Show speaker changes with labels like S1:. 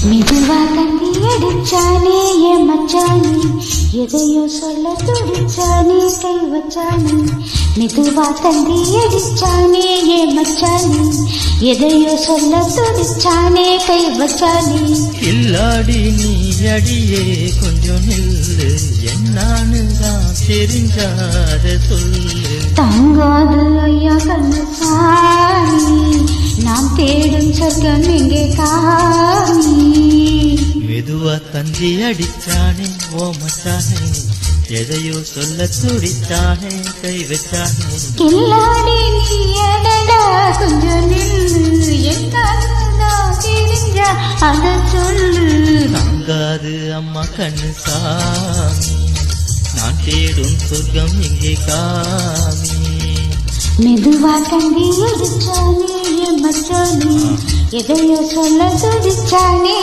S1: மெதுவா தந்தி அடிச்சானே என் மச்சானே, எதையோ சொல்ல துடிச்சானே கை வச்சானே. மெதுவா தந்தி அடிச்சானே என் மச்சானே, எதையோ சொல்ல துடிச்சானே கை வச்சானே.
S2: இல்லாடி நீ அடியே கொஞ்சம் நில்லு, என்னான்னு தான் தெரிஞ்சாத சொல்லு.
S1: தங்காது ஐயா கண்ணசாமி, நாம் தேடும் சொர்க்கம் எங்கே காமி.
S2: மெதுவா தந்தி அடிச்சானே ஓ மச்சானே, எதையோ சொல்ல துடிச்சானே கை வச்சானே.
S1: கில்லாடி நீ அடடா கொஞ்சம் நில்லு, என்னா தெரிஞ்சா அத சொல்லு.
S2: தாங்காது அம்மா கண்ணு சாமி, நான் தேடும் சொர்க்கம் இங்கே காமி.
S1: மெதுவா தந்தி அடிச்சானே என் மச்சானே, எதையோ சொல்ல துடிச்சானே.